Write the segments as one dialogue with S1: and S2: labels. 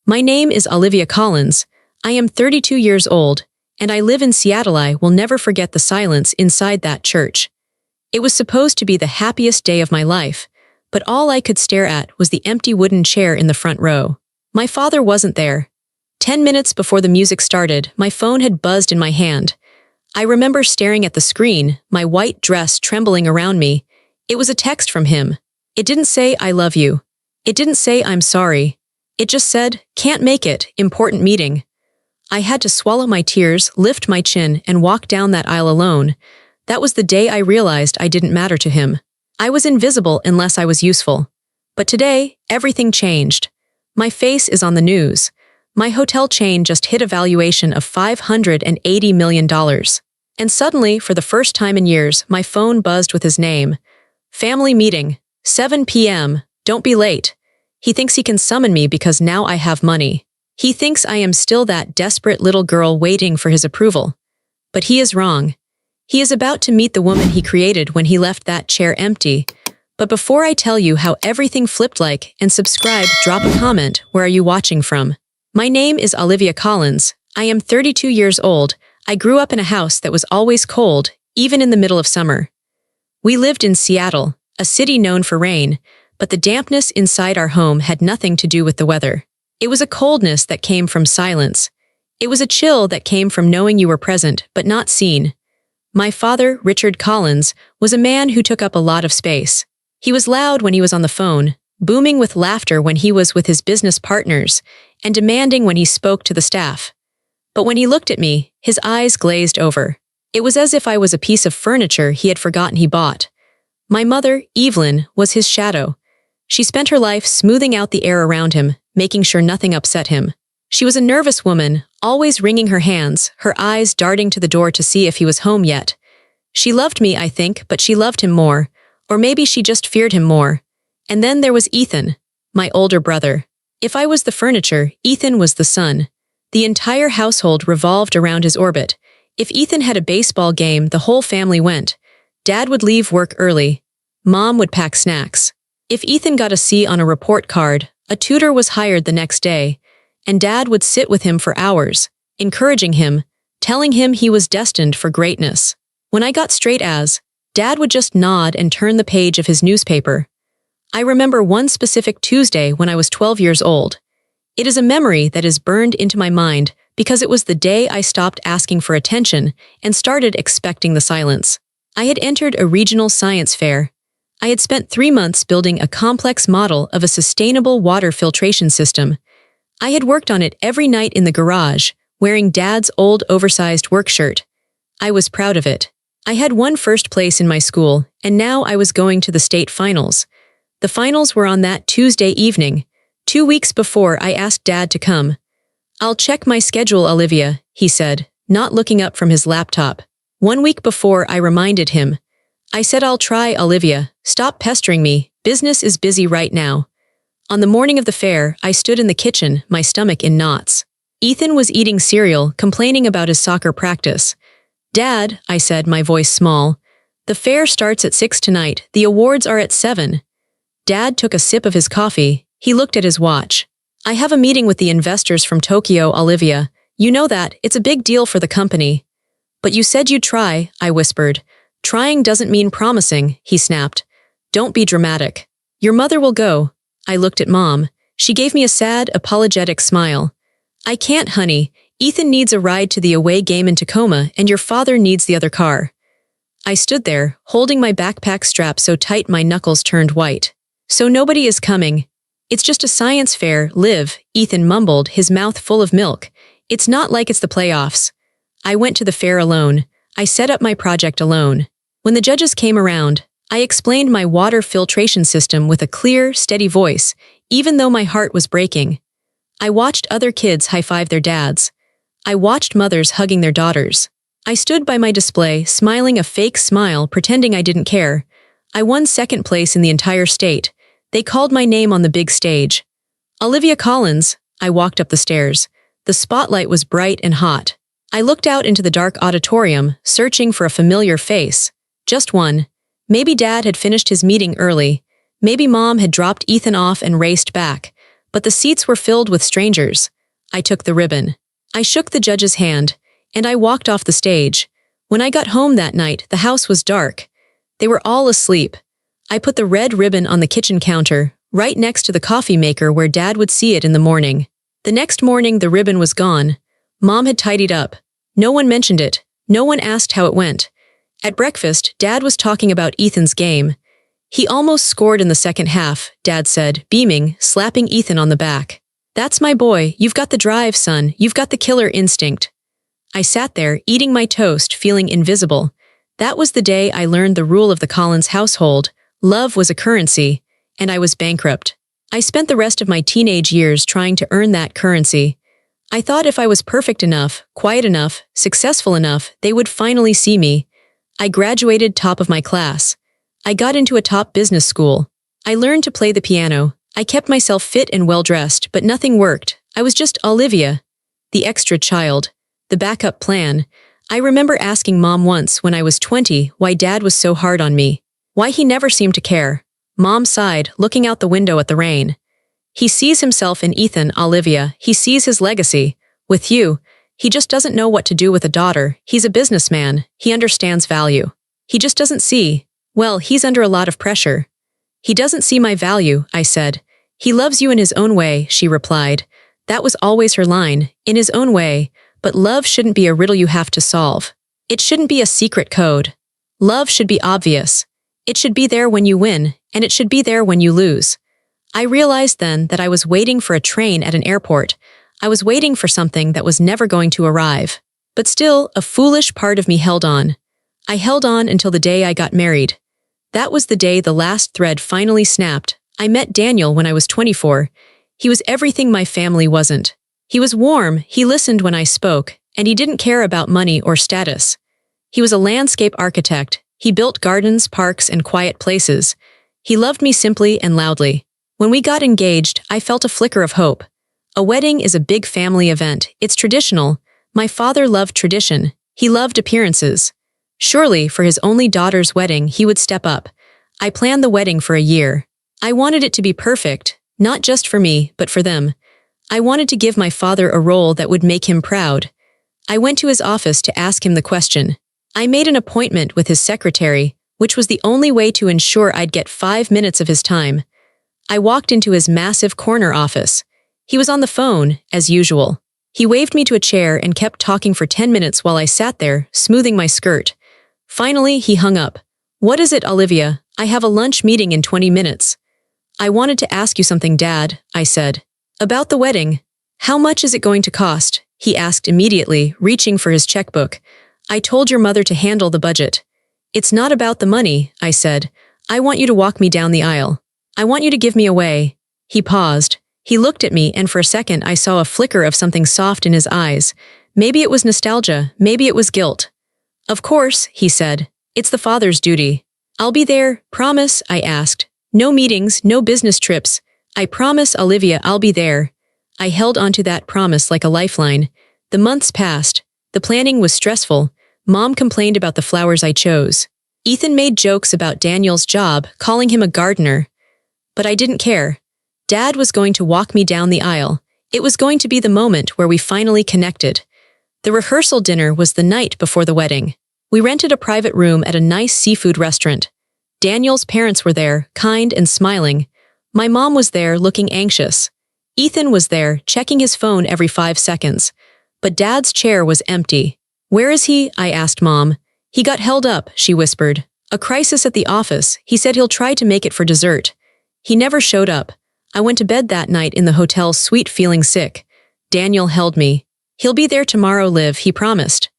S1: My name is Olivia Collins. I am 32 years old, and I live in Seattle. I will never forget the silence inside that church. It was supposed to be the happiest day of my life, but all I could stare at was the empty wooden chair in the front row. My father wasn't there. 10 minutes before the music started, my phone had buzzed in my hand. I remember staring at the screen, my white dress trembling around me. It was a text from him. It didn't say, "I love you." It didn't say, "I'm sorry." It just said, "Can't make it, important meeting." I had to swallow my tears, lift my chin, and walk down that aisle alone. That was the day I realized I didn't matter to him. I was invisible unless I was useful. But today, everything changed. My face is on the news. My hotel chain just hit a valuation of $580 million. And suddenly, for the first time in years, my phone buzzed with his name. Family meeting, 7 p.m., don't be late. He thinks he can summon me because now I have money. He thinks I am still that desperate little girl waiting for his approval. But he is wrong. He is about to meet the woman he created when he left that chair empty. But before I tell you how everything flipped, like and subscribe, drop a comment. Where are you watching from? My name is Olivia Collins. I am 32 years old. I grew up in a house that was always cold, even in the middle of summer. We lived in Seattle, a city known for rain, but the dampness inside our home had nothing to do with the weather. It was a coldness that came from silence. It was a chill that came from knowing you were present but not seen. My father, Richard Collins, was a man who took up a lot of space. He was loud when he was on the phone, booming with laughter when he was with his business partners, and demanding when he spoke to the staff. But when he looked at me, his eyes glazed over. It was as if I was a piece of furniture he had forgotten he bought. My mother, Evelyn, was his shadow. She spent her life smoothing out the air around him, making sure nothing upset him. She was a nervous woman, always wringing her hands, her eyes darting to the door to see if he was home yet. She loved me, I think, but she loved him more. Or maybe she just feared him more. And then there was Ethan, my older brother. If I was the furniture, Ethan was the sun. The entire household revolved around his orbit. If Ethan had a baseball game, the whole family went. Dad would leave work early. Mom would pack snacks. If Ethan got a C on a report card, a tutor was hired the next day, and Dad would sit with him for hours, encouraging him, telling him he was destined for greatness. When I got straight A's, Dad would just nod and turn the page of his newspaper. I remember one specific Tuesday when I was 12 years old. It is a memory that is burned into my mind because it was the day I stopped asking for attention and started expecting the silence. I had entered a regional science fair. I had spent 3 months building a complex model of a sustainable water filtration system. I had worked on it every night in the garage, wearing Dad's old oversized work shirt. I was proud of it. I had won first place in my school, and now I was going to the state finals. The finals were on that Tuesday evening, 2 weeks before I asked Dad to come. "I'll check my schedule, Olivia," he said, not looking up from his laptop. 1 week before, I reminded him. I said, "I'll try, Olivia. Stop pestering me. Business is busy right now." On the morning of the fair, I stood in the kitchen, my stomach in knots. Ethan was eating cereal, complaining about his soccer practice. "Dad," I said, my voice small, "the fair starts at 6 tonight. The awards are at 7. Dad took a sip of his coffee. He looked at his watch. "I have a meeting with the investors from Tokyo, Olivia. You know that. It's a big deal for the company." "But you said you'd try," I whispered. "Trying doesn't mean promising," he snapped. "Don't be dramatic. Your mother will go." I looked at Mom. She gave me a sad, apologetic smile. "I can't, honey. Ethan needs a ride to the away game in Tacoma, and your father needs the other car." I stood there, holding my backpack strap so tight my knuckles turned white. "So nobody is coming." "It's just a science fair, Liv," Ethan mumbled, his mouth full of milk. "It's not like it's the playoffs." I went to the fair alone. I set up my project alone. When the judges came around, I explained my water filtration system with a clear, steady voice, even though my heart was breaking. I watched other kids high-five their dads. I watched mothers hugging their daughters. I stood by my display, smiling a fake smile, pretending I didn't care. I won second place in the entire state. They called my name on the big stage. "Olivia Collins." I walked up the stairs. The spotlight was bright and hot. I looked out into the dark auditorium, searching for a familiar face. Just one. Maybe Dad had finished his meeting early. Maybe Mom had dropped Ethan off and raced back. but the seats were filled with strangers. I took the ribbon. I shook the judge's hand, and I walked off the stage. When I got home that night, the house was dark. They were all asleep. I put the red ribbon on the kitchen counter, right next to the coffee maker where Dad would see it in the morning. The next morning, the ribbon was gone. Mom had tidied up. No one mentioned it. No one asked how it went. At breakfast, Dad was talking about Ethan's game. "He almost scored in the second half," Dad said, beaming, slapping Ethan on the back. "That's my boy. You've got the drive, son. You've got the killer instinct." I sat there, eating my toast, feeling invisible. That was the day I learned the rule of the Collins household. Love was a currency, and I was bankrupt. I spent the rest of my teenage years trying to earn that currency. I thought if I was perfect enough, quiet enough, successful enough, they would finally see me. I graduated top of my class. I got into a top business school. I learned to play the piano. I kept myself fit and well-dressed, but nothing worked. I was just Olivia, the extra child, the backup plan. I remember asking Mom once when I was 20 why Dad was so hard on me, why he never seemed to care. Mom sighed, looking out the window at the rain. "He sees himself in Ethan, Olivia. He sees his legacy. With you, he just doesn't know what to do with a daughter. He's a businessman. He understands value. He just doesn't see. Well, he's under a lot of pressure." "He doesn't see my value," I said. "He loves you in his own way," she replied. That was always her line, in his own way, but love shouldn't be a riddle you have to solve. It shouldn't be a secret code. Love should be obvious. It should be there when you win, and it should be there when you lose. I realized then that I was waiting for a train at an airport. I was waiting for something that was never going to arrive. But still, a foolish part of me held on. I held on until the day I got married. That was the day the last thread finally snapped. I met Daniel when I was 24. He was everything my family wasn't. He was warm, he listened when I spoke, and he didn't care about money or status. He was a landscape architect. He built gardens, parks, and quiet places. He loved me simply and loudly. When we got engaged, I felt a flicker of hope. A wedding is a big family event. It's traditional. My father loved tradition. He loved appearances. Surely, for his only daughter's wedding, he would step up. I planned the wedding for a year. I wanted it to be perfect, not just for me, but for them. I wanted to give my father a role that would make him proud. I went to his office to ask him the question. I made an appointment with his secretary, which was the only way to ensure I'd get 5 minutes of his time. I walked into his massive corner office. He was on the phone, as usual. He waved me to a chair and kept talking for 10 minutes while I sat there, smoothing my skirt. Finally, he hung up. "What is it, Olivia? I have a lunch meeting in 20 minutes. "I wanted to ask you something, Dad," I said. "About the wedding. How much is it going to cost?" he asked immediately, reaching for his checkbook. "I told your mother to handle the budget." "It's not about the money," I said. "I want you to walk me down the aisle. I want you to give me away." He paused. He looked at me, and for a second I saw a flicker of something soft in his eyes. Maybe it was nostalgia, maybe it was guilt. "Of course," he said. "It's the father's duty." "I'll be there, promise?" I asked. "No meetings, no business trips. I promise, Olivia, I'll be there." I held onto that promise like a lifeline. The months passed. The planning was stressful. Mom complained about the flowers I chose. Ethan made jokes about Daniel's job, calling him a gardener. But I didn't care. Dad was going to walk me down the aisle. It was going to be the moment where we finally connected. The rehearsal dinner was the night before the wedding. We rented a private room at a nice seafood restaurant. Daniel's parents were there, kind and smiling. My mom was there, looking anxious. Ethan was there, checking his phone every 5 seconds. But Dad's chair was empty. "Where is he?" I asked Mom. "He got held up," she whispered. "A crisis at the office. He said he'll try to make it for dessert." He never showed up. I went to bed that night in the hotel's suite feeling sick. Daniel held me. "He'll be there tomorrow, Liv," he promised.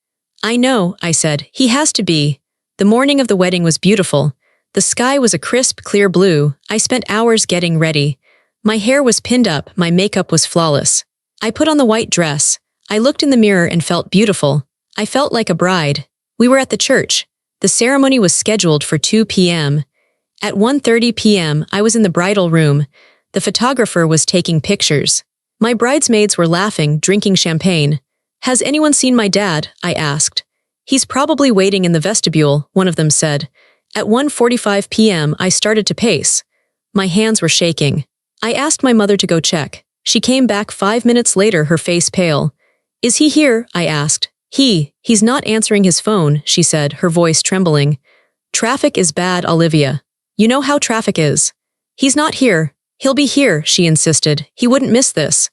S1: "I know," I said. "He has to be." The morning of the wedding was beautiful. The sky was a crisp, clear blue. I spent hours getting ready. My hair was pinned up, my makeup was flawless. I put on the white dress. I looked in the mirror and felt beautiful. I felt like a bride. We were at the church. The ceremony was scheduled for 2 p.m. At 1:30 p.m., I was in the bridal room. The photographer was taking pictures. My bridesmaids were laughing, drinking champagne. "Has anyone seen my dad?" I asked. "He's probably waiting in the vestibule," one of them said. At 1:45 p.m., I started to pace. My hands were shaking. I asked my mother to go check. She came back 5 minutes later, her face pale. Is he here? I asked. He's not answering his phone, she said, her voice trembling. Traffic is bad, Olivia. You know how traffic is. He's not here. He'll be here, she insisted. He wouldn't miss this.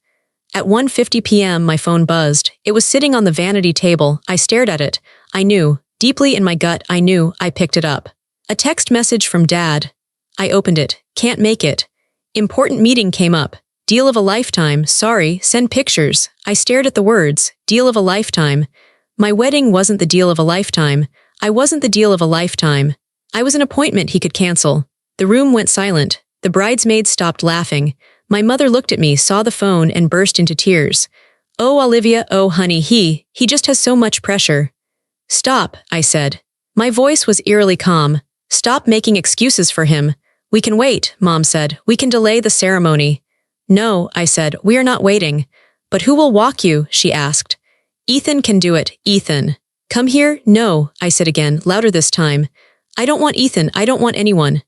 S1: At 1:50 p.m. my phone buzzed. It was sitting on the vanity table. I stared at it. I knew. Deeply in my gut, I knew. I picked it up. A text message from Dad. I opened it. Can't make it. Important meeting came up. Deal of a lifetime. Sorry, send pictures. I stared at the words. Deal of a lifetime. My wedding wasn't the deal of a lifetime. I wasn't the deal of a lifetime. I was an appointment he could cancel. The room went silent. The bridesmaids stopped laughing. My mother looked at me, saw the phone, and burst into tears. Oh, Olivia, oh, honey, he just has so much pressure. Stop, I said. My voice was eerily calm. Stop making excuses for him. We can wait, Mom said. We can delay the ceremony. No, I said, we are not waiting. But who will walk you? She asked. Ethan can do it, Ethan. Come here? No, I said again, louder this time. I don't want Ethan, I don't want anyone.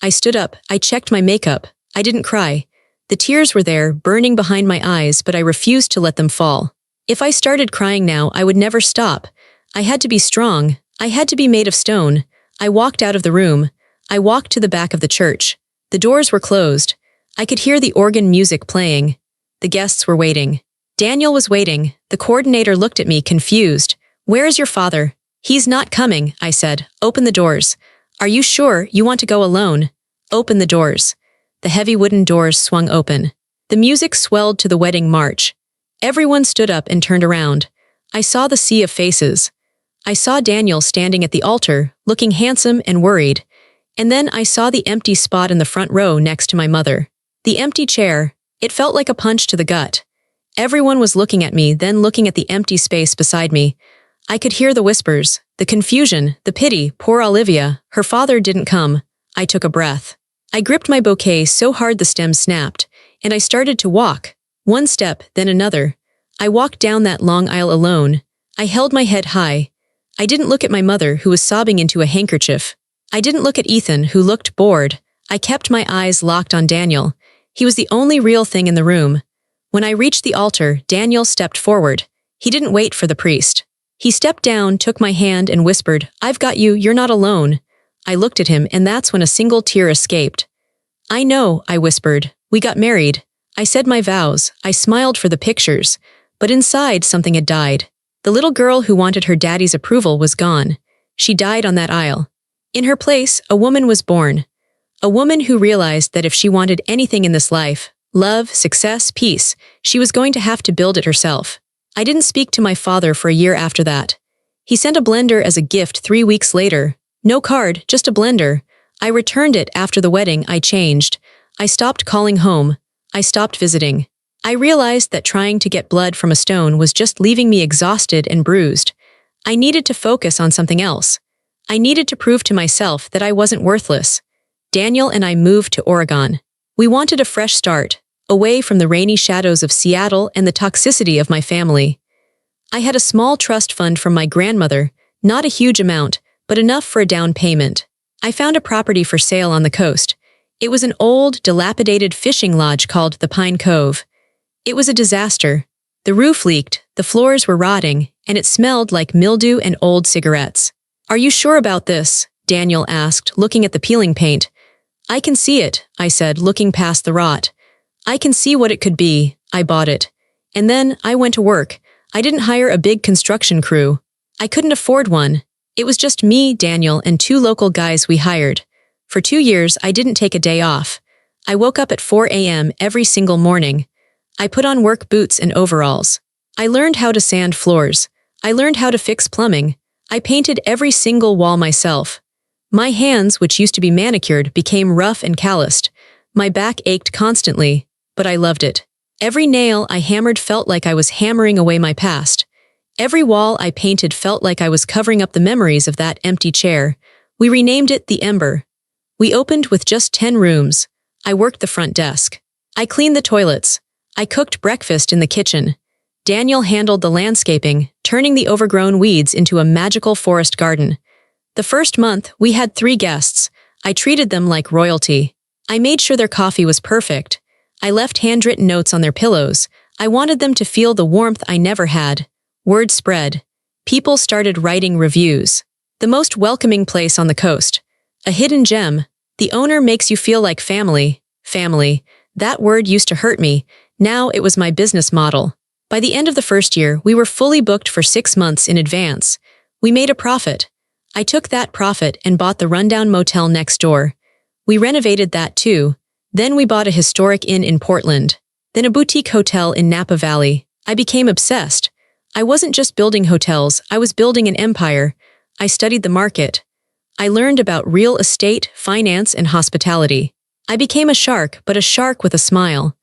S1: I stood up, I checked my makeup. I didn't cry. The tears were there, burning behind my eyes, but I refused to let them fall. If I started crying now, I would never stop. I had to be strong. I had to be made of stone. I walked out of the room. I walked to the back of the church. The doors were closed. I could hear the organ music playing. The guests were waiting. Daniel was waiting. The coordinator looked at me, confused. Where is your father? He's not coming, I said. Open the doors. Are you sure you want to go alone? Open the doors. The heavy wooden doors swung open. The music swelled to the wedding march. Everyone stood up and turned around. I saw the sea of faces. I saw Daniel standing at the altar, looking handsome and worried. And then I saw the empty spot in the front row next to my mother. The empty chair. It felt like a punch to the gut. Everyone was looking at me, then looking at the empty space beside me. I could hear the whispers, the confusion, the pity. Poor Olivia. Her father didn't come. I took a breath. I gripped my bouquet so hard the stem snapped, and I started to walk. One step, then another. I walked down that long aisle alone. I held my head high. I didn't look at my mother, who was sobbing into a handkerchief. I didn't look at Ethan, who looked bored. I kept my eyes locked on Daniel. He was the only real thing in the room. When I reached the altar, Daniel stepped forward. He didn't wait for the priest. He stepped down, took my hand, and whispered, I've got you, you're not alone. I looked at him, and that's when a single tear escaped. I know, I whispered. We got married. I said my vows. I smiled for the pictures. But inside, something had died. The little girl who wanted her daddy's approval was gone. She died on that aisle. In her place, a woman was born. A woman who realized that if she wanted anything in this life, love, success, peace, she was going to have to build it herself. I didn't speak to my father for a year after that. He sent a blender as a gift 3 weeks later. No card, just a blender. I returned it after the wedding. I changed. I stopped calling home. I stopped visiting. I realized that trying to get blood from a stone was just leaving me exhausted and bruised. I needed to focus on something else. I needed to prove to myself that I wasn't worthless. Daniel and I moved to Oregon. We wanted a fresh start, away from the rainy shadows of Seattle and the toxicity of my family. I had a small trust fund from my grandmother, not a huge amount, but enough for a down payment. I found a property for sale on the coast. It was an old, dilapidated fishing lodge called the Pine Cove. It was a disaster. The roof leaked, the floors were rotting, and it smelled like mildew and old cigarettes. Are you sure about this? Daniel asked, looking at the peeling paint. I can see it, I said, looking past the rot. I can see what it could be. I bought it. And then I went to work. I didn't hire a big construction crew. I couldn't afford one. It was just me, Daniel, and 2 local guys we hired. For 2 years, I didn't take a day off. I woke up at 4 a.m. every single morning. I put on work boots and overalls. I learned how to sand floors. I learned how to fix plumbing. I painted every single wall myself. My hands, which used to be manicured, became rough and calloused. My back ached constantly, but I loved it. Every nail I hammered felt like I was hammering away my past. Every wall I painted felt like I was covering up the memories of that empty chair. We renamed it the Ember. We opened with just 10 rooms. I worked the front desk. I cleaned the toilets. I cooked breakfast in the kitchen. Daniel handled the landscaping, turning the overgrown weeds into a magical forest garden. The first month, we had 3 guests. I treated them like royalty. I made sure their coffee was perfect. I left handwritten notes on their pillows. I wanted them to feel the warmth I never had. Word spread. People started writing reviews. The most welcoming place on the coast. A hidden gem. The owner makes you feel like family. Family. That word used to hurt me. Now it was my business model. By the end of the first year, we were fully booked for 6 months in advance. We made a profit. I took that profit and bought the rundown motel next door. We renovated that too. Then we bought a historic inn in Portland. Then a boutique hotel in Napa Valley. I became obsessed. I wasn't just building hotels, I was building an empire. I studied the market. I learned about real estate, finance, and hospitality. I became a shark, but a shark with a smile.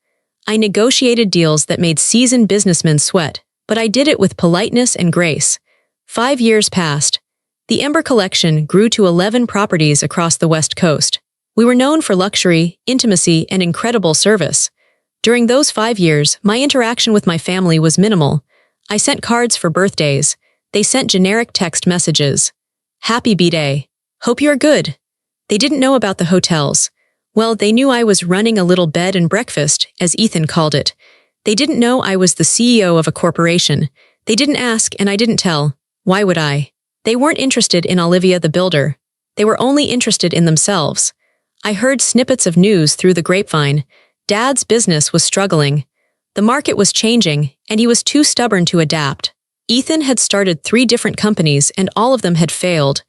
S1: I negotiated deals that made seasoned businessmen sweat, but I did it with politeness and grace. 5 years passed. The Ember Collection grew to 11 properties across the West Coast. We were known for luxury, intimacy, and incredible service. During those 5 years, my interaction with my family was minimal. I sent cards for birthdays. They sent generic text messages. Happy B-Day. Hope you're good. They didn't know about the hotels. Well, they knew I was running a little bed and breakfast, as Ethan called it. They didn't know I was the CEO of a corporation. They didn't ask, and I didn't tell. Why would I? They weren't interested in Olivia the builder. They were only interested in themselves. I heard snippets of news through the grapevine. Dad's business was struggling. The market was changing, and he was too stubborn to adapt. Ethan had started 3 different companies, and all of them had failed.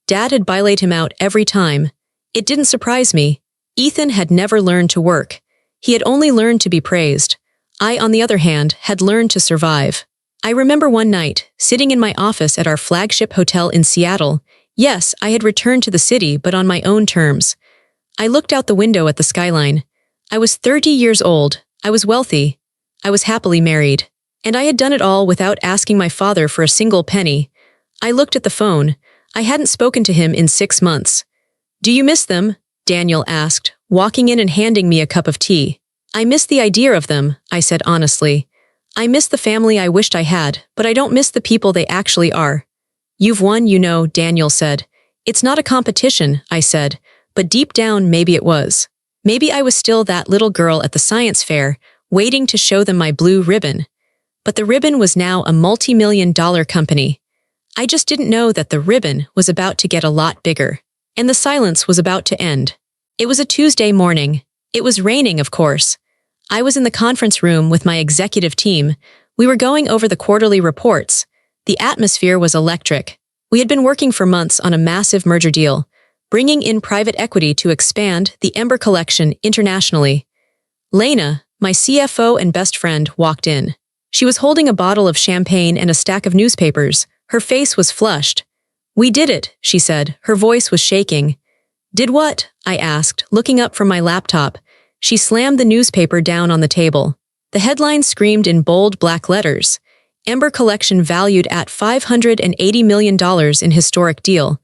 S1: Dad had bailaid him out every time. It didn't surprise me. Ethan had never learned to work. He had only learned to be praised. I, on the other hand, had learned to survive. I remember one night, sitting in my office at our flagship hotel in Seattle. Yes, I had returned to the city, but on my own terms. I looked out the window at the skyline. I was 30 years old. I was wealthy. I was happily married. And I had done it all without asking my father for a single penny. I looked at the phone. I hadn't spoken to him in 6 months. "Do you miss them?" Daniel asked, walking in and handing me a cup of tea. "I miss the idea of them," I said honestly. "I miss the family I wished I had, but I don't miss the people they actually are." "You've won, you know," Daniel said. "It's not a competition," I said, but deep down maybe it was. Maybe I was still that little girl at the science fair, waiting to show them my blue ribbon. But the ribbon was now a multi-million-dollar company. I just didn't know that the ribbon was about to get a lot bigger. And the silence was about to end. It was a Tuesday morning. It was raining, of course. I was in the conference room with my executive team. We were going over the quarterly reports. The atmosphere was electric. We had been working for months on a massive merger deal, bringing in private equity to expand the Ember Collection internationally. Lena, my CFO and best friend, walked in. She was holding a bottle of champagne and a stack of newspapers. Her face was flushed. "We did it," she said. Her voice was shaking. "Did what?" I asked, looking up from my laptop. She slammed the newspaper down on the table. The headline screamed in bold black letters. Ember Collection valued at $580 million in historic deal.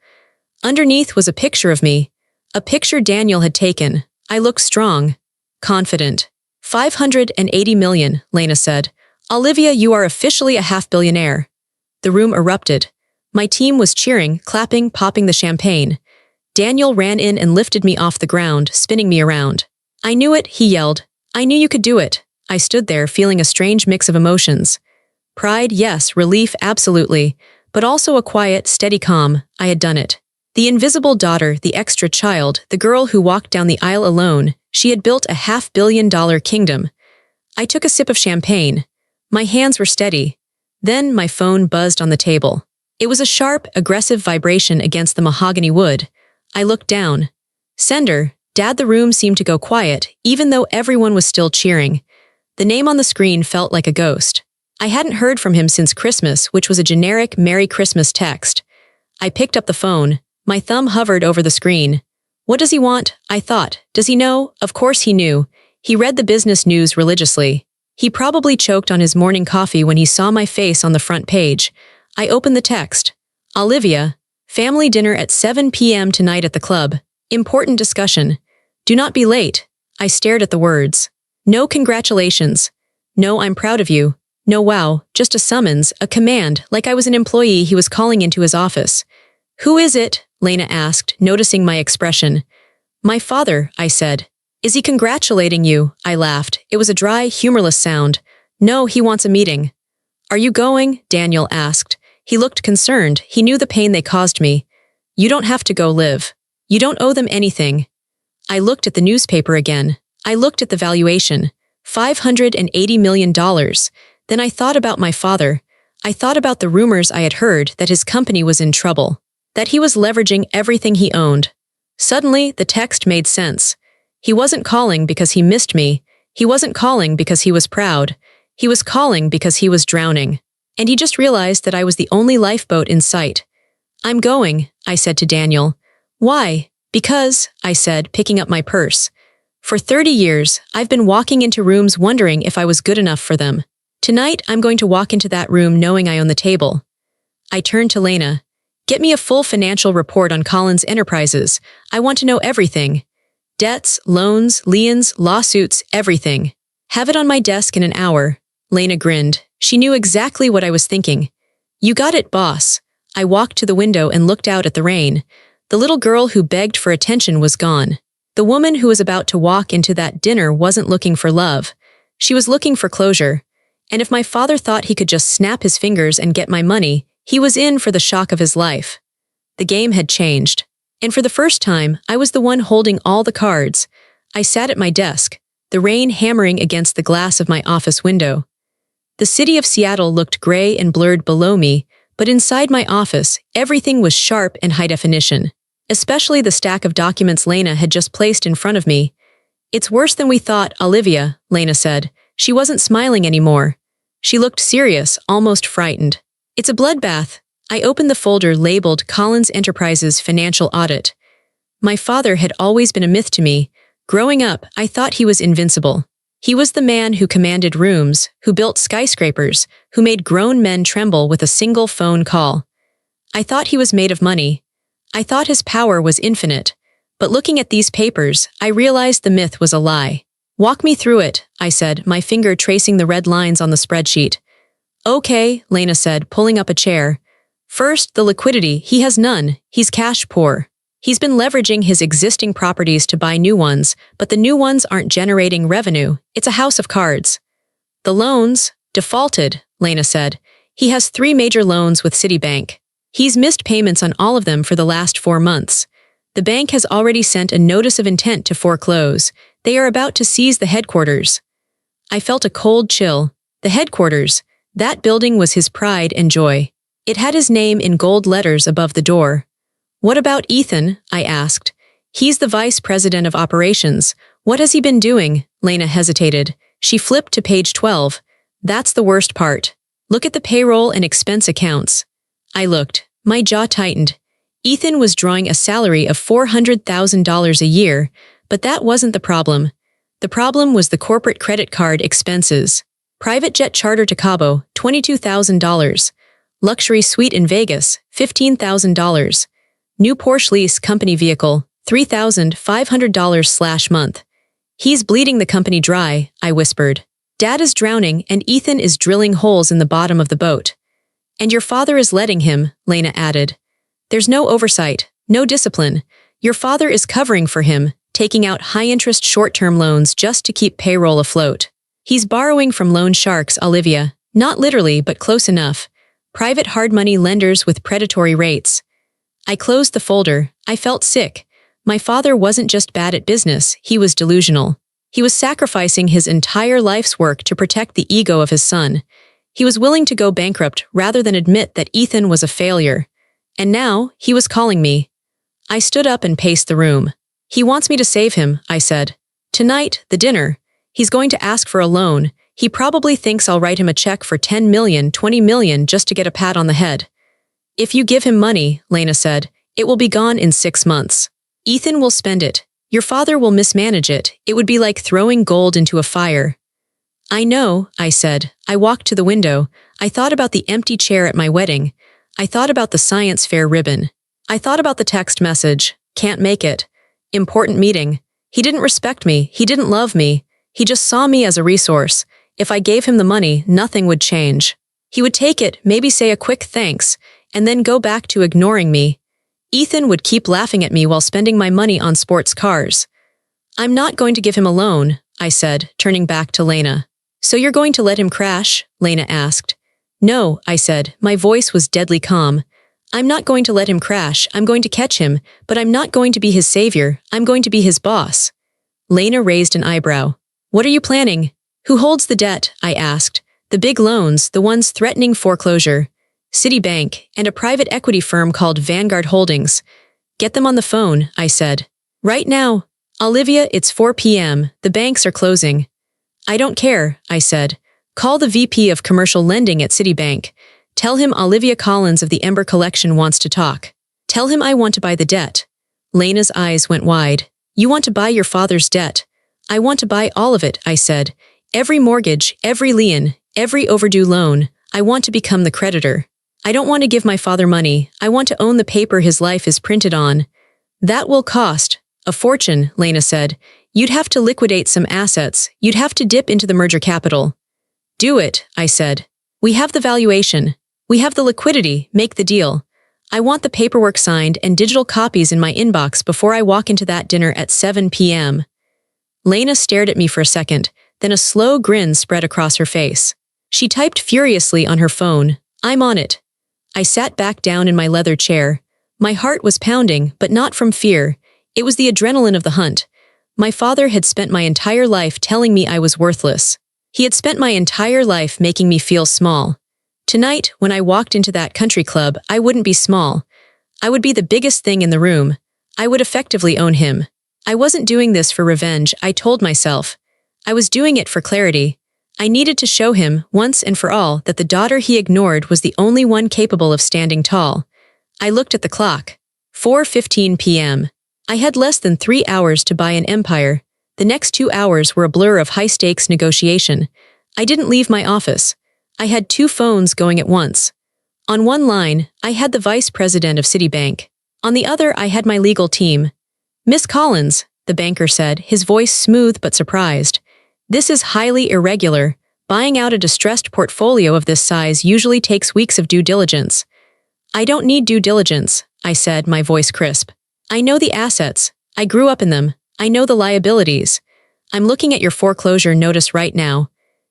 S1: Underneath was a picture of me. A picture Daniel had taken. I looked strong, confident. $580 million, Lena said. "Olivia, you are officially a half-billionaire." The room erupted. My team was cheering, clapping, popping the champagne. Daniel ran in and lifted me off the ground, spinning me around. "I knew it," he yelled. "I knew you could do it." I stood there feeling a strange mix of emotions. Pride, yes, relief, absolutely, but also a quiet, steady calm. I had done it. The invisible daughter, the extra child, the girl who walked down the aisle alone, she had built a $500 million kingdom. I took a sip of champagne. My hands were steady. Then my phone buzzed on the table. It was a sharp, aggressive vibration against the mahogany wood. I looked down. "Sender, Dad." The room seemed to go quiet, even though everyone was still cheering. The name on the screen felt like a ghost. I hadn't heard from him since Christmas, which was a generic Merry Christmas text. I picked up the phone. My thumb hovered over the screen. What does he want? I thought. Does he know? Of course he knew. He read the business news religiously. He probably choked on his morning coffee when he saw my face on the front page. I opened the text. "Olivia, family dinner at 7 p.m. tonight at the club. Important discussion. Do not be late." I stared at the words. No congratulations. No I'm proud of you. No wow, just a summons, a command, like I was an employee he was calling into his office. "Who is it?" Lena asked, noticing my expression. "My father," I said. Is he congratulating you? I laughed. It was a dry, humorless sound. No, he wants a meeting. Are you going? Daniel asked. He looked concerned. He knew the pain they caused me. You don't have to go live. You don't owe them anything. I looked at the newspaper again. I looked at the valuation. $580 million. Then I thought about my father. I thought about the rumors I had heard that his company was in trouble, that he was leveraging everything he owned. Suddenly, the text made sense. He wasn't calling because he missed me. He wasn't calling because he was proud. He was calling because he was drowning. And he just realized that I was the only lifeboat in sight. I'm going, I said to Daniel. Why? Because, I said, picking up my purse. For 30 years, I've been walking into rooms wondering if I was good enough for them. Tonight, I'm going to walk into that room knowing I own the table. I turned to Lena. Get me a full financial report on Collins Enterprises. I want to know everything. Debts, loans, liens, lawsuits, everything. Have it on my desk in an hour. Lena grinned. She knew exactly what I was thinking. You got it, boss. I walked to the window and looked out at the rain. The little girl who begged for attention was gone. The woman who was about to walk into that dinner wasn't looking for love. She was looking for closure. And if my father thought he could just snap his fingers and get my money, he was in for the shock of his life. The game had changed. And for the first time, I was the one holding all the cards. I sat at my desk, the rain hammering against the glass of my office window. The city of Seattle looked gray and blurred below me, but inside my office, everything was sharp and high definition, especially the stack of documents Lena had just placed in front of me. It's worse than we thought, Olivia, Lena said. She wasn't smiling anymore. She looked serious, almost frightened. It's a bloodbath. I opened the folder labeled Collins Enterprises Financial Audit. My father had always been a myth to me. Growing up, I thought he was invincible. He was the man who commanded rooms, who built skyscrapers, who made grown men tremble with a single phone call. I thought he was made of money. I thought his power was infinite. But looking at these papers, I realized the myth was a lie. Walk me through it, I said, my finger tracing the red lines on the spreadsheet. Okay, Lena said, pulling up a chair. First, the liquidity. He has none. He's cash poor. He's been leveraging his existing properties to buy new ones, but the new ones aren't generating revenue. It's a house of cards. The loans? Defaulted, Lena said. He has 3 major loans with Citibank. He's missed payments on all of them for the last 4 months. The bank has already sent a notice of intent to foreclose. They are about to seize the headquarters. I felt a cold chill. The headquarters. That building was his pride and joy. It had his name in gold letters above the door. What about Ethan? I asked. He's the vice president of operations. What has he been doing? Lena hesitated. She flipped to page 12. That's the worst part. Look at the payroll and expense accounts. I looked. My jaw tightened. Ethan was drawing a salary of $400,000 a year, but that wasn't the problem. The problem was the corporate credit card expenses. Private jet charter to Cabo, $22,000. Luxury suite in Vegas, $15,000. New Porsche lease company vehicle, $3,500/month. He's bleeding the company dry, I whispered. Dad is drowning and Ethan is drilling holes in the bottom of the boat. And your father is letting him, Lena added. There's no oversight, no discipline. Your father is covering for him, taking out high-interest short-term loans just to keep payroll afloat. He's borrowing from loan sharks, Olivia. Not literally, but close enough. Private hard money lenders with predatory rates. I closed the folder. I felt sick. My father wasn't just bad at business, he was delusional. He was sacrificing his entire life's work to protect the ego of his son. He was willing to go bankrupt rather than admit that Ethan was a failure. And now, he was calling me. I stood up and paced the room. He wants me to save him, I said. Tonight, the dinner. He's going to ask for a loan. He probably thinks I'll write him a check for $10 million, $20 million just to get a pat on the head. If you give him money, Lena said, it will be gone in 6 months. Ethan will spend it. Your father will mismanage it. It would be like throwing gold into a fire. I know, I said. I walked to the window. I thought about the empty chair at my wedding. I thought about the science fair ribbon. I thought about the text message. Can't make it. Important meeting. He didn't respect me. He didn't love me. He just saw me as a resource. If I gave him the money, nothing would change. He would take it, maybe say a quick thanks, and then go back to ignoring me. Ethan would keep laughing at me while spending my money on sports cars. I'm not going to give him a loan, I said, turning back to Lena. So you're going to let him crash? Lena asked. No, I said, my voice was deadly calm. I'm not going to let him crash, I'm going to catch him, but I'm not going to be his savior, I'm going to be his boss. Lena raised an eyebrow. What are you planning? Who holds the debt? I asked. The big loans, the ones threatening foreclosure. Citibank, and a private equity firm called Vanguard Holdings. Get them on the phone, I said. Right now. Olivia, it's 4 p.m., the banks are closing. I don't care, I said. Call the VP of Commercial Lending at Citibank. Tell him Olivia Collins of the Ember Collection wants to talk. Tell him I want to buy the debt. Lena's eyes went wide. You want to buy your father's debt? I want to buy all of it, I said. Every mortgage, every lien, every overdue loan. I want to become the creditor. I don't want to give my father money. I want to own the paper his life is printed on. That will cost a fortune, Lena said. You'd have to liquidate some assets. You'd have to dip into the merger capital. Do it, I said. We have the valuation. We have the liquidity. Make the deal. I want the paperwork signed and digital copies in my inbox before I walk into that dinner at 7 p.m. Lena stared at me for a second, then a slow grin spread across her face. She typed furiously on her phone. I'm on it. I sat back down in my leather chair. My heart was pounding, but not from fear. It was the adrenaline of the hunt. My father had spent my entire life telling me I was worthless. He had spent my entire life making me feel small. Tonight, when I walked into that country club, I wouldn't be small. I would be the biggest thing in the room. I would effectively own him. I wasn't doing this for revenge, I told myself. I was doing it for clarity. I needed to show him, once and for all, that the daughter he ignored was the only one capable of standing tall. I looked at the clock. 4:15 p.m. I had less than 3 hours to buy an empire. The next 2 hours were a blur of high-stakes negotiation. I didn't leave my office. I had 2 phones going at once. On one line, I had the vice president of Citibank. On the other, I had my legal team. Miss Collins, the banker said, his voice smooth but surprised. This is highly irregular. Buying out a distressed portfolio of this size usually takes weeks of due diligence. I don't need due diligence, I said, my voice crisp. I know the assets. I grew up in them. I know the liabilities. I'm looking at your foreclosure notice right now.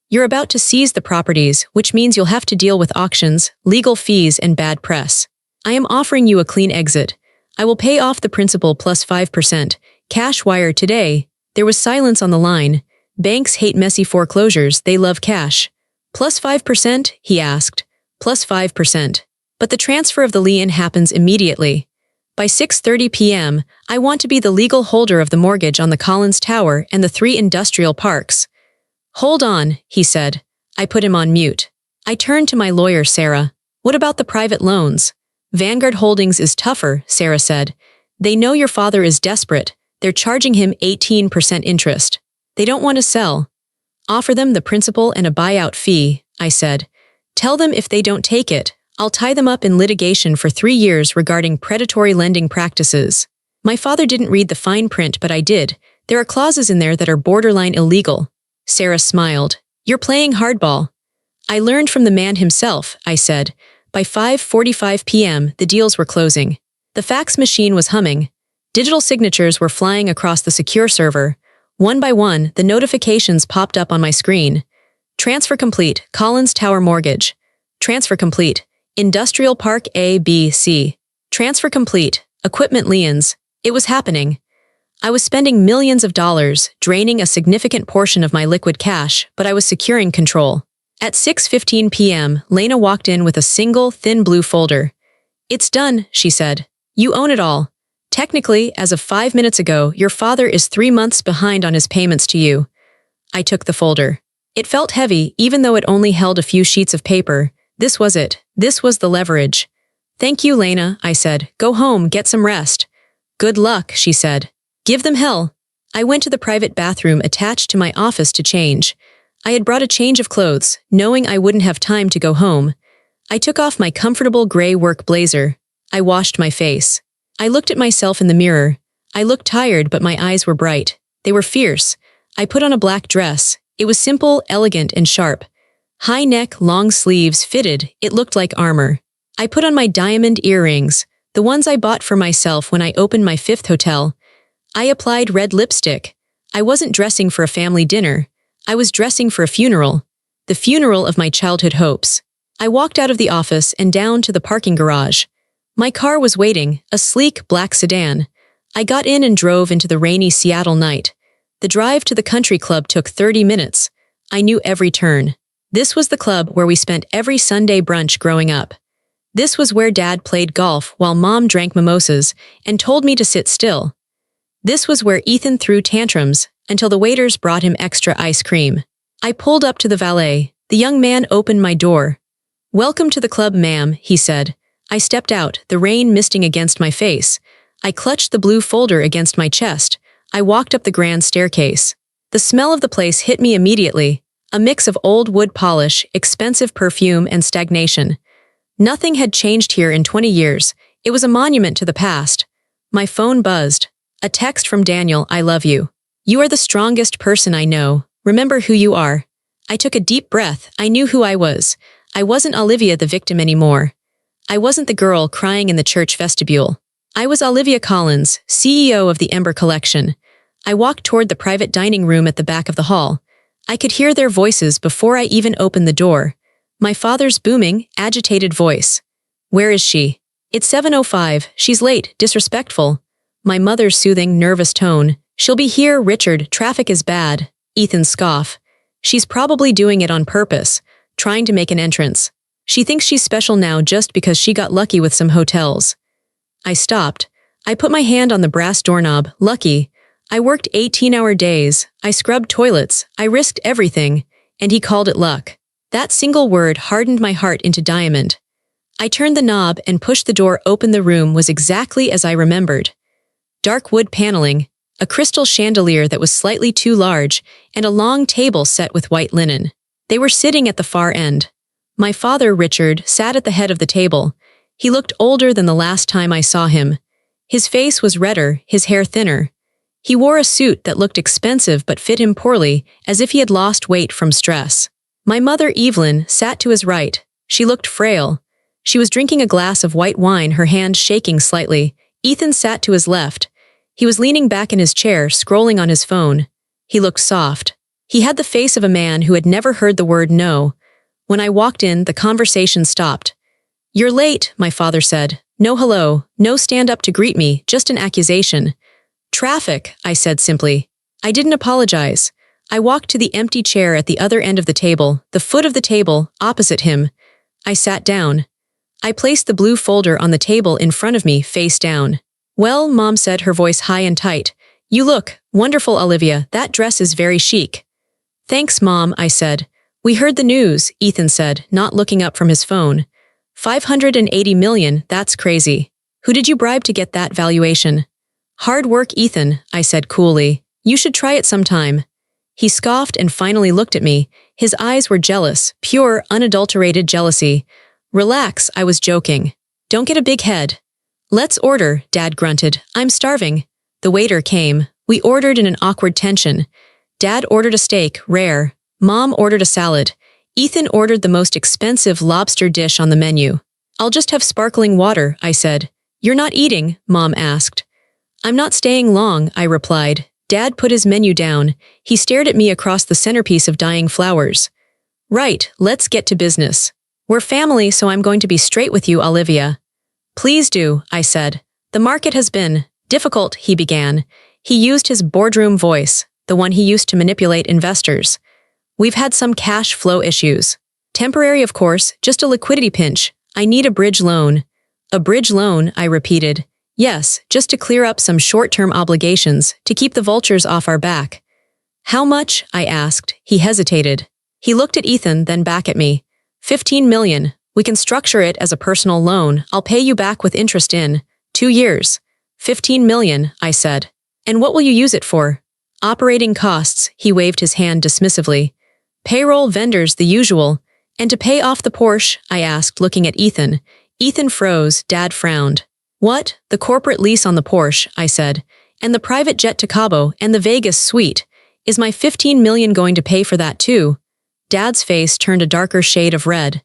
S1: You're about to seize the properties, which means you'll have to deal with auctions, legal fees, and bad press. I am offering you a clean exit. I will pay off the principal plus 5%. Cash wire today. There was silence on the line. Banks hate messy foreclosures, they love cash. Plus 5%? He asked. Plus 5%. But the transfer of the lien happens immediately. By 6:30 p.m., I want to be the legal holder of the mortgage on the Collins Tower and the 3 industrial parks. Hold on, he said. I put him on mute. I turned to my lawyer, Sarah. What about the private loans? Vanguard Holdings is tougher, Sarah said. They know your father is desperate. They're charging him 18% interest. They don't want to sell. Offer them the principal and a buyout fee, I said. Tell them if they don't take it, I'll tie them up in litigation for 3 years regarding predatory lending practices. My father didn't read the fine print, but I did. There are clauses in there that are borderline illegal. Sarah smiled. You're playing hardball. I learned from the man himself, I said. By 5:45 p.m., the deals were closing. The fax machine was humming. Digital signatures were flying across the secure server. One by one, the notifications popped up on my screen. Transfer complete, Collins Tower Mortgage. Transfer complete, Industrial Park A, B, C. Transfer complete, Equipment liens. It was happening. I was spending millions of dollars, draining a significant portion of my liquid cash, but I was securing control. At 6:15 p.m., Lena walked in with a single, thin blue folder. It's done, she said. You own it all. Technically, as of 5 minutes ago, your father is 3 months behind on his payments to you. I took the folder. It felt heavy, even though it only held a few sheets of paper. This was it. This was the leverage. Thank you, Lena, I said. Go home, get some rest. Good luck, she said. Give them hell. I went to the private bathroom attached to my office to change. I had brought a change of clothes, knowing I wouldn't have time to go home. I took off my comfortable gray work blazer. I washed my face. I looked at myself in the mirror. I looked tired, but my eyes were bright. They were fierce. I put on a black dress. It was simple, elegant, and sharp. High neck, long sleeves, fitted. It looked like armor. I put on my diamond earrings, the ones I bought for myself when I opened my 5th hotel. I applied red lipstick. I wasn't dressing for a family dinner. I was dressing for a funeral. The funeral of my childhood hopes. I walked out of the office and down to the parking garage. My car was waiting, a sleek black sedan. I got in and drove into the rainy Seattle night. The drive to the country club took 30 minutes. I knew every turn. This was the club where we spent every Sunday brunch growing up. This was where Dad played golf while Mom drank mimosas and told me to sit still. This was where Ethan threw tantrums until the waiters brought him extra ice cream. I pulled up to the valet. The young man opened my door. "Welcome to the club, ma'am," he said. I stepped out, the rain misting against my face. I clutched the blue folder against my chest. I walked up the grand staircase. The smell of the place hit me immediately, a mix of old wood polish, expensive perfume, and stagnation. Nothing had changed here in 20 years. It was a monument to the past. My phone buzzed. A text from Daniel, "I love you. You are the strongest person I know. Remember who you are." I took a deep breath. I knew who I was. I wasn't Olivia the victim anymore. I wasn't the girl crying in the church vestibule. I was Olivia Collins, CEO of the Ember Collection. I walked toward the private dining room at the back of the hall. I could hear their voices before I even opened the door. My father's booming, agitated voice. "Where is she?" "It's 7:05, she's late, disrespectful." My mother's soothing, nervous tone. "She'll be here, Richard, traffic is bad." Ethan's scoff. "She's probably doing it on purpose, trying to make an entrance. She thinks she's special now just because she got lucky with some hotels." I stopped. I put my hand on the brass doorknob. Lucky. I worked 18-hour days. I scrubbed toilets. I risked everything. And he called it luck. That single word hardened my heart into diamond. I turned the knob and pushed the door open. The room was exactly as I remembered. Dark wood paneling, a crystal chandelier that was slightly too large, and a long table set with white linen. They were sitting at the far end. My father, Richard, sat at the head of the table. He looked older than the last time I saw him. His face was redder, his hair thinner. He wore a suit that looked expensive but fit him poorly, as if he had lost weight from stress. My mother, Evelyn, sat to his right. She looked frail. She was drinking a glass of white wine, her hand shaking slightly. Ethan sat to his left. He was leaning back in his chair, scrolling on his phone. He looked soft. He had the face of a man who had never heard the word no. When I walked in, the conversation stopped. "You're late," my father said. "No hello, no stand up to greet me, just an accusation." "Traffic," I said simply. I didn't apologize. I walked to the empty chair at the other end of the table, the foot of the table, opposite him. I sat down. I placed the blue folder on the table in front of me, face down. "Well," Mom said, her voice high and tight. "You look wonderful, Olivia. That dress is very chic." "Thanks, Mom," I said. "We heard the news," Ethan said, not looking up from his phone. 580 million, that's crazy. Who did you bribe to get that valuation?" "Hard work, Ethan," I said coolly. "You should try it sometime." He scoffed and finally looked at me. His eyes were jealous, pure, unadulterated jealousy. "Relax," I was joking. "Don't get a big head." "Let's order," Dad grunted. "I'm starving." The waiter came. We ordered in an awkward tension. Dad ordered a steak, rare. Mom ordered a salad. Ethan ordered the most expensive lobster dish on the menu. "I'll just have sparkling water," I said. "You're not eating?" Mom asked. "I'm not staying long," I replied. Dad put his menu down. He stared at me across the centerpiece of dying flowers. "Right, let's get to business. We're family, so I'm going to be straight with you, Olivia." "Please do," I said. "The market has been difficult," he began. He used his boardroom voice, the one he used to manipulate investors. "We've had some cash flow issues. Temporary, of course, just a liquidity pinch. I need a bridge loan." "A bridge loan," I repeated. "Yes, just to clear up some short-term obligations, to keep the vultures off our back." "How much?" I asked. He hesitated. He looked at Ethan, then back at me. 15 million. We can structure it as a personal loan. I'll pay you back with interest in 2 years. 15 million, I said. "And what will you use it for?" "Operating costs," he waved his hand dismissively. "Payroll, vendors, the usual." "And to pay off the Porsche?" I asked, looking at Ethan. Ethan froze. Dad frowned. "What?" "The corporate lease on the Porsche," I said. "And the private jet to Cabo, and the Vegas suite. Is my 15 million going to pay for that too?" Dad's face turned a darker shade of red.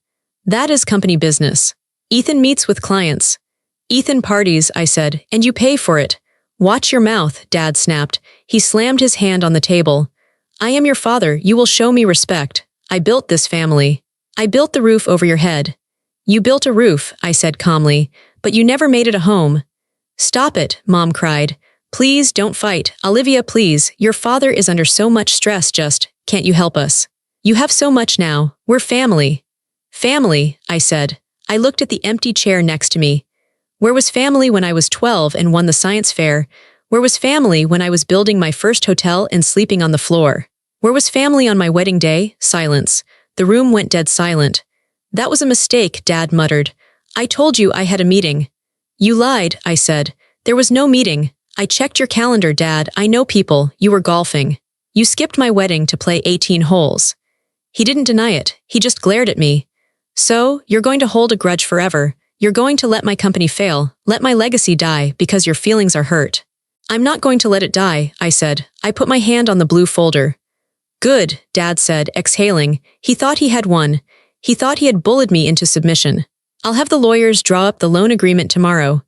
S1: "That is company business. Ethan meets with clients." "Ethan parties," I said, "and you pay for it. Watch your mouth, Dad snapped. He slammed his hand on the table. I am your father, you will show me respect. I built this family. I built the roof over your head. You built a roof, I said calmly, but you never made it a home. Stop it, Mom cried. Please don't fight. Olivia, please. Your father is under so much stress, can't you help us? You have so much now. We're family. Family, I said. I looked at the empty chair next to me. Where was family when I was 12 and won the science fair? Where was family when I was building my first hotel and sleeping on the floor? Where was family on my wedding day? Silence. The room went dead silent. That was a mistake, Dad muttered. I told you I had a meeting. You lied, I said. There was no meeting. I checked your calendar, Dad. I know people. You were golfing. You skipped my wedding to play 18 holes. He didn't deny it. He just glared at me. So, you're going to hold a grudge forever. You're going to let my company fail, let my legacy die because your feelings are hurt. I'm not going to let it die, I said. I put my hand on the blue folder. Good, Dad said, exhaling. He thought he had won. He thought he had bullied me into submission. I'll have the lawyers draw up the loan agreement tomorrow.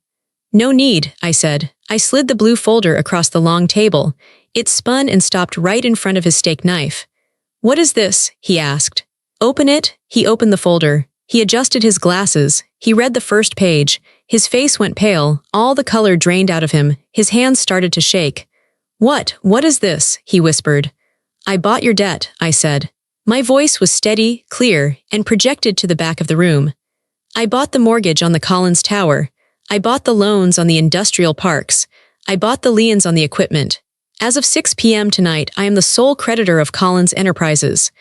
S1: No need, I said. I slid the blue folder across the long table. It spun and stopped right in front of his steak knife. What is this? He asked. Open it. He opened the folder. He adjusted his glasses. He read the first page. His face went pale. All the color drained out of him. His hands started to shake. What is this? He whispered. I bought your debt, I said. My voice was steady, clear, and projected to the back of the room. I bought the mortgage on the Collins Tower. I bought the loans on the industrial parks. I bought the liens on the equipment. As of 6 p.m. tonight, I am the sole creditor of Collins Enterprises.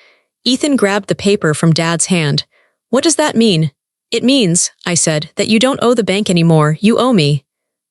S1: Ethan grabbed the paper from Dad's hand. What does that mean? It means, I said, that you don't owe the bank anymore, you owe me.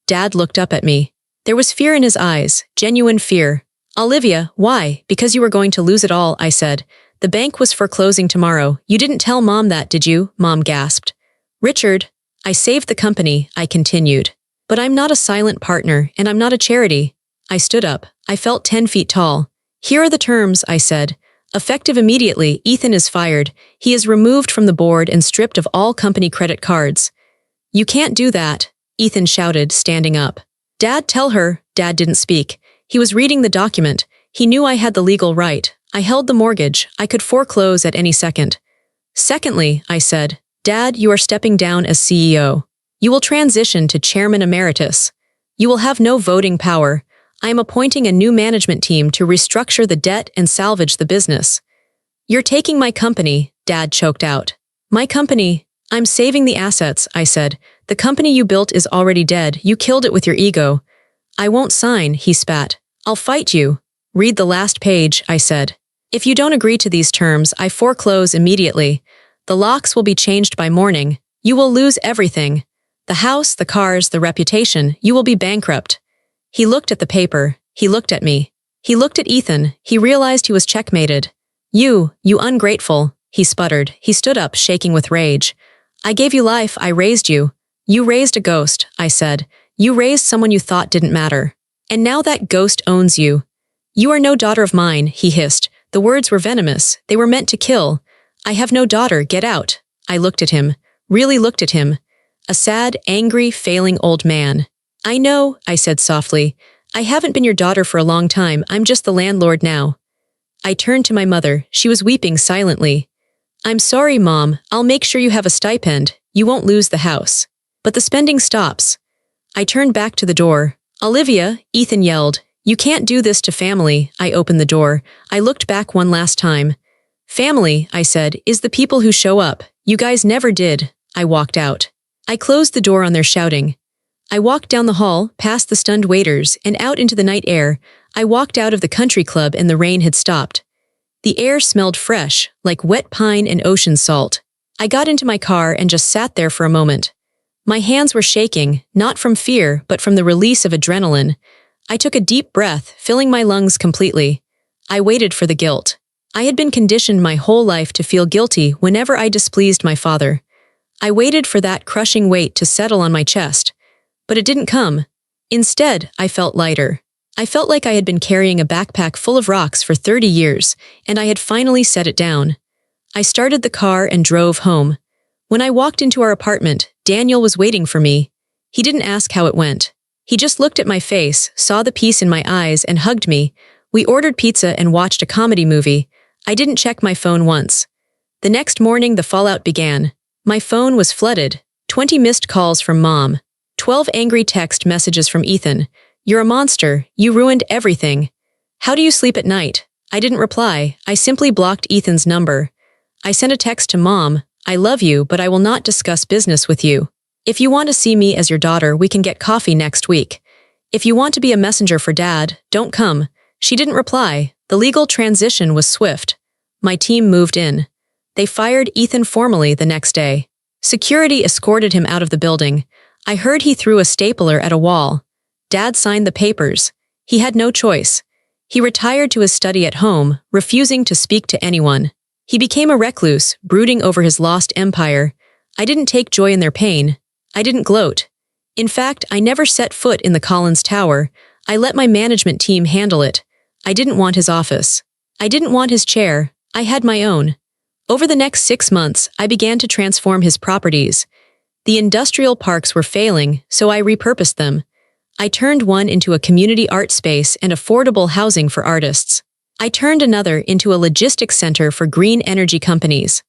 S1: Dad looked up at me. There was fear in his eyes, genuine fear. Olivia, why? Because you were going to lose it all, I said. The bank was foreclosing tomorrow. You didn't tell Mom that, did you? Mom gasped. Richard, I saved the company, I continued. But I'm not a silent partner, and I'm not a charity. I stood up. I felt 10 feet tall. Here are the terms, I said. Effective immediately, Ethan is fired. He is removed from the board and stripped of all company credit cards. You can't do that, Ethan shouted, standing up. Dad, tell her. Dad didn't speak. He was reading the document. He knew I had the legal right. I held the mortgage. I could foreclose at any second. Secondly, I said, Dad, you are stepping down as CEO. You will transition to Chairman Emeritus. You will have no voting power. I am appointing a new management team to restructure the debt and salvage the business. You're taking my company, Dad choked out. My company? I'm saving the assets, I said. The company you built is already dead. You killed it with your ego. I won't sign, he spat. I'll fight you. Read the last page, I said. If you don't agree to these terms, I foreclose immediately. The locks will be changed by morning. You will lose everything. The house, the cars, the reputation. You will be bankrupt. He looked at the paper. He looked at me. He looked at Ethan. He realized he was checkmated. You ungrateful, he sputtered. He stood up, shaking with rage. I gave you life. I raised you. You raised a ghost, I said. You raised someone you thought didn't matter. And now that ghost owns you. You are no daughter of mine, he hissed. The words were venomous. They were meant to kill. I have no daughter. Get out. I looked at him. Really looked at him. A sad, angry, failing old man. I know, I said softly. I haven't been your daughter for a long time. I'm just the landlord now. I turned to my mother. She was weeping silently. I'm sorry, Mom. I'll make sure you have a stipend. You won't lose the house. But the spending stops. I turned back to the door. Olivia, Ethan yelled. You can't do this to family. I opened the door. I looked back one last time. Family, I said, is the people who show up. You guys never did. I walked out. I closed the door on their shouting. I walked down the hall, past the stunned waiters, and out into the night air. I walked out of the country club and the rain had stopped. The air smelled fresh, like wet pine and ocean salt. I got into my car and just sat there for a moment. My hands were shaking, not from fear, but from the release of adrenaline. I took a deep breath, filling my lungs completely. I waited for the guilt. I had been conditioned my whole life to feel guilty whenever I displeased my father. I waited for that crushing weight to settle on my chest. But it didn't come. Instead, I felt lighter. I felt like I had been carrying a backpack full of rocks for 30 years, and I had finally set it down. I started the car and drove home. When I walked into our apartment, Daniel was waiting for me. He didn't ask how it went. He just looked at my face, saw the peace in my eyes, and hugged me. We ordered pizza and watched a comedy movie. I didn't check my phone once. The next morning, the fallout began. My phone was flooded. 20 missed calls from Mom. 12 angry text messages from Ethan. You're a monster. You ruined everything. How do you sleep at night? I didn't reply. I simply blocked Ethan's number. I sent a text to Mom. I love you, but I will not discuss business with you. If you want to see me as your daughter, we can get coffee next week. If you want to be a messenger for Dad, don't come. She didn't reply. The legal transition was swift. My team moved in. They fired Ethan formally the next day. Security escorted him out of the building. I heard he threw a stapler at a wall. Dad signed the papers. He had no choice. He retired to his study at home, refusing to speak to anyone. He became a recluse, brooding over his lost empire. I didn't take joy in their pain. I didn't gloat. In fact, I never set foot in the Collins Tower. I let my management team handle it. I didn't want his office. I didn't want his chair. I had my own. Over the next 6 months, I began to transform his properties. The industrial parks were failing, so I repurposed them. I turned one into a community art space and affordable housing for artists. I turned another into a logistics center for green energy companies.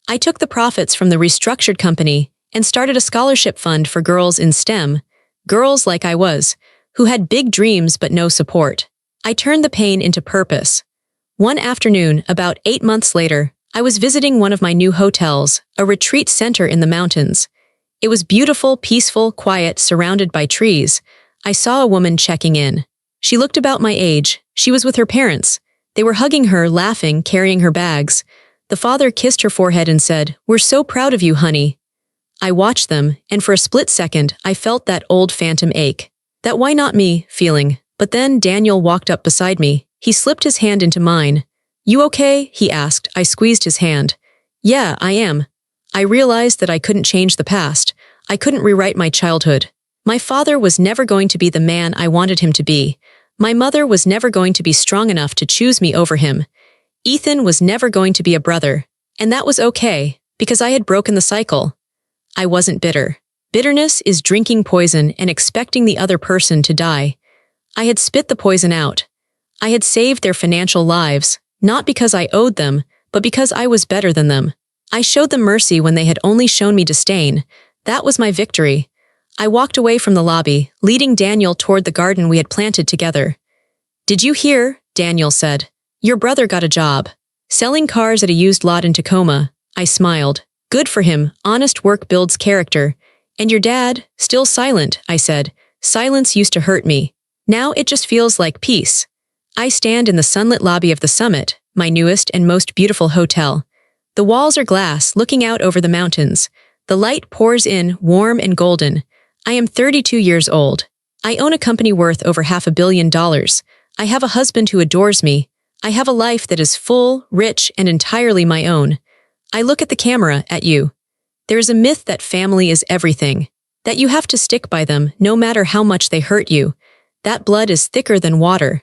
S1: I took the profits from the restructured company and started a scholarship fund for girls in STEM, girls like I was, who had big dreams but no support. I turned the pain into purpose. One afternoon, about 8 months later, I was visiting one of my new hotels, a retreat center in the mountains. It was beautiful, peaceful, quiet, surrounded by trees. I saw a woman checking in. She looked about my age. She was with her parents. They were hugging her, laughing, carrying her bags. The father kissed her forehead and said, "We're so proud of you, honey." I watched them, and for a split second, I felt that old phantom ache. That why not me feeling. But then Daniel walked up beside me. He slipped his hand into mine. "You okay?" he asked. I squeezed his hand. "Yeah, I am." I realized that I couldn't change the past. I couldn't rewrite my childhood. My father was never going to be the man I wanted him to be. My mother was never going to be strong enough to choose me over him. Ethan was never going to be a brother. And that was okay, because I had broken the cycle. I wasn't bitter. Bitterness is drinking poison and expecting the other person to die. I had spit the poison out. I had saved their financial lives, not because I owed them, but because I was better than them. I showed them mercy when they had only shown me disdain. That was my victory. I walked away from the lobby, leading Daniel toward the garden we had planted together. "Did you hear?" Daniel said. "Your brother got a job. Selling cars at a used lot in Tacoma." I smiled. "Good for him. Honest work builds character." "And your dad? Still silent," I said. Silence used to hurt me. Now it just feels like peace. I stand in the sunlit lobby of the Summit, my newest and most beautiful hotel. The walls are glass, looking out over the mountains. The light pours in, warm and golden. I am 32 years old. I own a company worth over $500 million. I have a husband who adores me. I have a life that is full, rich, and entirely my own. I look at the camera, at you. There is a myth that family is everything, that you have to stick by them no matter how much they hurt you. That blood is thicker than water.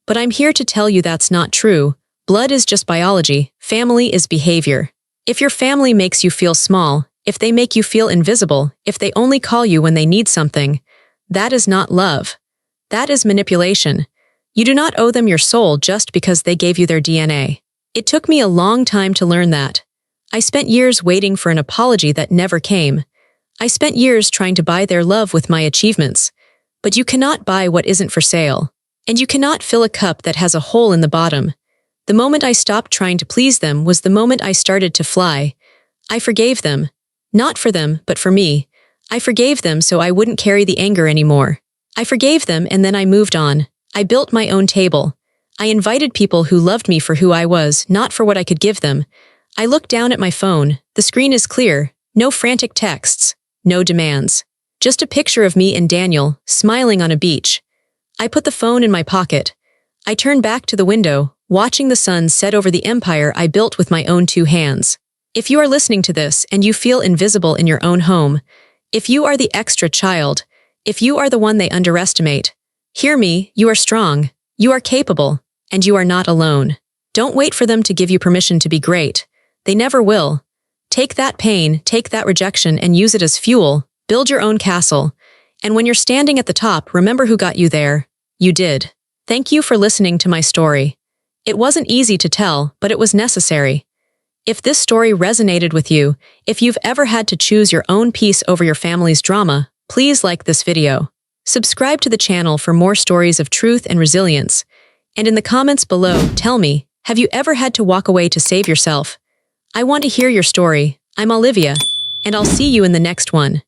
S1: But I'm here to tell you that's not true. Blood is just biology. Family is behavior. If your family makes you feel small, if they make you feel invisible, if they only call you when they need something, that is not love. That is manipulation. You do not owe them your soul just because they gave you their DNA. It took me a long time to learn that. I spent years waiting for an apology that never came. I spent years trying to buy their love with my achievements. But you cannot buy what isn't for sale. And you cannot fill a cup that has a hole in the bottom. The moment I stopped trying to please them was the moment I started to fly. I forgave them. Not for them, but for me. I forgave them so I wouldn't carry the anger anymore. I forgave them and then I moved on. I built my own table. I invited people who loved me for who I was, not for what I could give them. I looked down at my phone. The screen is clear. No frantic texts. No demands. Just a picture of me and Daniel, smiling on a beach. I put the phone in my pocket. I turned back to the window, watching the sun set over the empire I built with my own 2 hands. If you are listening to this and you feel invisible in your own home, if you are the extra child, if you are the one they underestimate, hear me, you are strong, you are capable, and you are not alone. Don't wait for them to give you permission to be great. They never will. Take that pain, take that rejection, and use it as fuel. Build your own castle. And when you're standing at the top, remember who got you there. You did. Thank you for listening to my story. It wasn't easy to tell, but it was necessary. If this story resonated with you, if you've ever had to choose your own peace over your family's drama, please like this video. Subscribe to the channel for more stories of truth and resilience. And in the comments below, tell me, have you ever had to walk away to save yourself? I want to hear your story. I'm Olivia, and I'll see you in the next one.